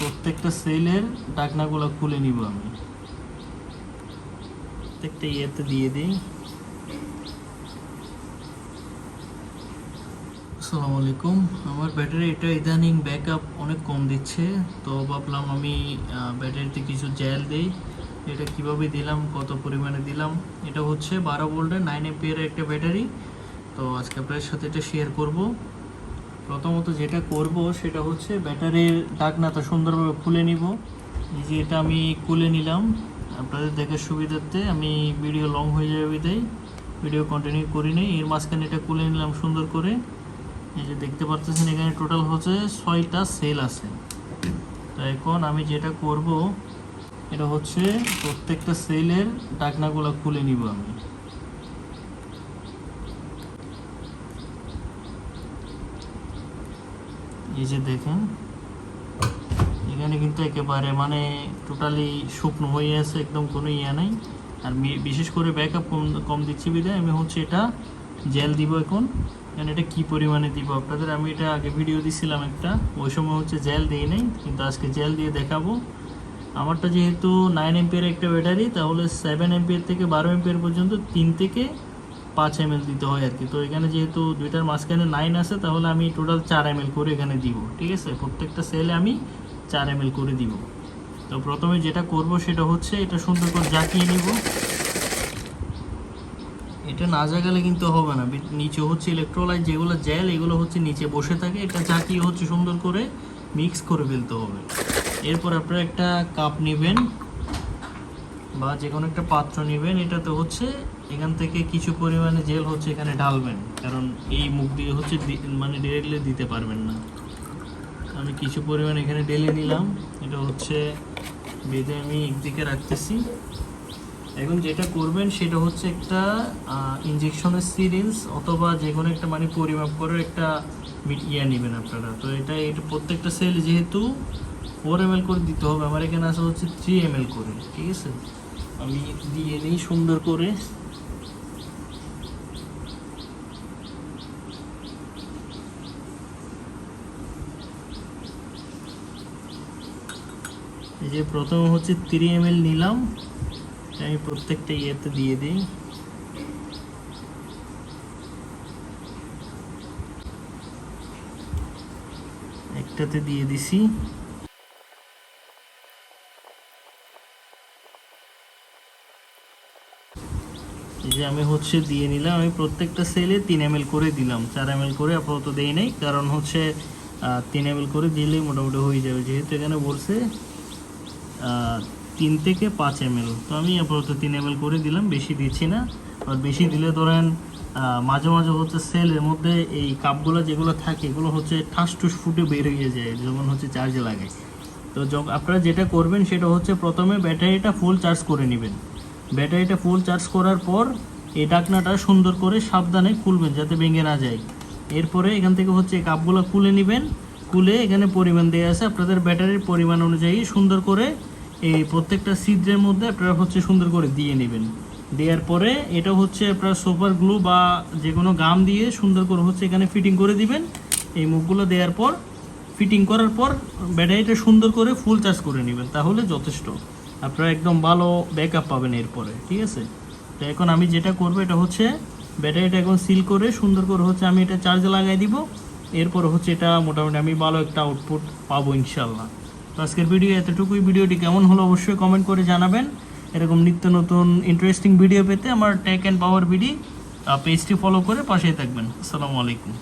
প্রত্যেকটা সেলের ঢাকনাগুলো খুলে নিব আমি, প্রত্যেকটা ইয়েতে দিয়ে দিই। আসসালামু আলাইকুম। আমার ব্যাটারি এটা ইদানিং ব্যাকআপ অনেক কম দিচ্ছে, তো ভাবলাম আমি ব্যাটারিতে কিছু জেল দিই। এটা কিভাবে দিলাম, কত পরিমাণে দিলাম, এটা হচ্ছে 12 ভোল্টের 9 এম্পিয়ারের একটা ব্যাটারি। তো আজকে আপনাদের সাথে এটা শেয়ার করব। প্রথমত যেটা করব সেটা হচ্ছে ব্যাটারির ঢাকনাটা সুন্দরভাবে খুলে নিব। এই যে এটা আমি খুলে নিলাম আপনাদের দেখার সুবিধার্থে। আমি ভিডিও লং হয়ে যাবে বিধায় ভিডিও কন্টিনিউ করি নাই। এর মাঝখানে এটা খুলে নিলাম সুন্দর করে। এই যে দেখতে পাচ্ছেন এখানে টোটাল হচ্ছে 6টা সেল আছে। তো এখন আমি যেটা করব এটা হচ্ছে প্রত্যেকটা সেলের ঢাকনাগুলো খুলে নিব আমি। এই যে দেখেন এখানে কিন্তু একেবারে মানে টোটালি শুকনো হয়ে আছে, একদম কোনো ইয়া নাই। আর বিশেষ করে ব্যাকআপ কম দিচ্ছি বিধায় আমি হচ্ছে এটা জেল দিব এখন। এটা কি পরিমাণে দিব আপনাদের আমি এটা আগে ভিডিও দিছিলাম একটা, ওই সময় হচ্ছে জেল দিই নাই, কিন্তু আজকে জেল দিয়ে দেখাবো। আমারটা যেহেতু 9 এম্পিয়ার একটা ব্যাটারি, তাহলে 7 এম্পিয়ার থেকে 12 এম্পিয়ার পর্যন্ত 3 থেকে 5 ml দিতে হয় আর কি। তো এখানে যেহেতু দুইটার মাঝখানে 9 আছে, তাহলে আমি টোটাল 4 ml করে এখানে দিব। ঠিক আছে, প্রত্যেকটা সেলে আমি 4 ml করে দিব। তো প্রথমে যেটা করব সেটা হচ্ছে এটা সুন্দর করে জাকিয়ে নিব। এটা না জাগালে কিন্তু হবে না, নিচে হচ্ছে ইলেকট্রোলাইট যেগুলো জেল এগুলো হচ্ছে নিচে বসে থাকে, এটা জাকিয়ে হচ্ছে সুন্দর করে মিক্স করে ফেলতে হবে। এরপর আপনারা একটা কাপ নেবেন বা যে কোনো একটা পাত্র নেবেন, এটাতে হচ্ছে এখান থেকে কিছু পরিমাণে জেল হচ্ছে এখানে ঢালবেন, কারণ এই মুখ দিয়ে হচ্ছে মানে ডিরেক্টলি দিতে পারবেন না। আমি কিছু পরিমাণ এখানে ঢেলে নিলাম, এটা হচ্ছে বেঁধে আমি একদিকে রাখতেছি। এখন যেটা করবেন সেটা হচ্ছে একটা ইনজেকশনের সিরিঞ্জ অথবা যে কোনো একটা মানে পরিমাপ করার একটা ইয়া নেবেন আপনারা। তো এটা প্রত্যেকটা সেল যেহেতু 4 ml করে দিতে হবে, আমার এখানে আসা হচ্ছে 3 ml করে। ঠিক আছে, আমি দিয়ে নিই সুন্দর করে। এই যে প্রথমে হচ্ছে 3 ml নিলাম, আমি প্রত্যেকটা ইয়েতে দিয়ে দিই। একটাতে দিয়ে দিছি। এই যে আমি হচ্ছে দিয়ে নিলাম, আমি প্রত্যেকটা সেলে 3 ml করে দিলাম, 4 ml করে আপাতত দেই নাই, কারণ হচ্ছে 3 ml করে দিলেই মোটামুটি হয়ে যাবে, যেহেতু এখানে বলছে 3 থেকে 5 ml। তো আমি আপাতত 3 ml করে দিলাম, বেশি দিচ্ছি না। আর বেশি দিলে ধরেন মাঝে মাঝে হচ্ছে সেলের মধ্যে এই কাপগুলো যেগুলো থাকে এগুলো হচ্ছে ঠাস টুস ফুটে বের হয়ে যায়, যেমন হচ্ছে চার্জে লাগে। তো আপনারা যেটা করবেন সেটা হচ্ছে প্রথমে ব্যাটারিটা ফুল চার্জ করে নেবেন। ব্যাটারিটা ফুল চার্জ করার পর এই ঢাকনাটা সুন্দর করে সাবধানে খুলবেন যাতে ভেঙে না যায়। এরপরে এখান থেকে হচ্ছে কাপগুলো খুলে নেবেন, খুলে এখানে পরিমাণ দেওয়া আছে, আপনাদের ব্যাটারির পরিমাণ অনুযায়ী সুন্দর করে এই প্রত্যেকটা ছিদ্রের মধ্যে আপনারা হচ্ছে সুন্দর করে দিয়ে নেবেন। দেওয়ার পরে এটা হচ্ছে আপনারা সুপার গ্লু বা যে কোনো গাম দিয়ে সুন্দর করে হচ্ছে এখানে ফিটিং করে দিবেন। এই মুখগুলো দেওয়ার পর ফিটিং করার পর ব্যাটারিটা সুন্দর করে ফুল চার্জ করে নেবেন, তাহলে যথেষ্ট, আপনারা একদম ভালো ব্যাকআপ পাবেন এরপরে। ঠিক আছে, তো এখন আমি যেটা করবো এটা হচ্ছে ব্যাটারিটা এখন সিল করে সুন্দর করে হচ্ছে আমি এটা চার্জে লাগাই দিব। এরপর হচ্ছে এটা মোটামুটি আমি ভালো একটা আউটপুট পাবো ইনশাল্লাহ। তো আজকের ভিডিও এতটুকুই। ভিডিওটি কেমন হলো অবশ্যই কমেন্ট করে জানাবেন। এরকম নিত্য নতুন ইন্টারেস্টিং ভিডিও পেতে আমার টেক অ্যান্ড পাওয়ার বিডি পেজটি ফলো করে পাশেই থাকবেন। আসসালামু আলাইকুম।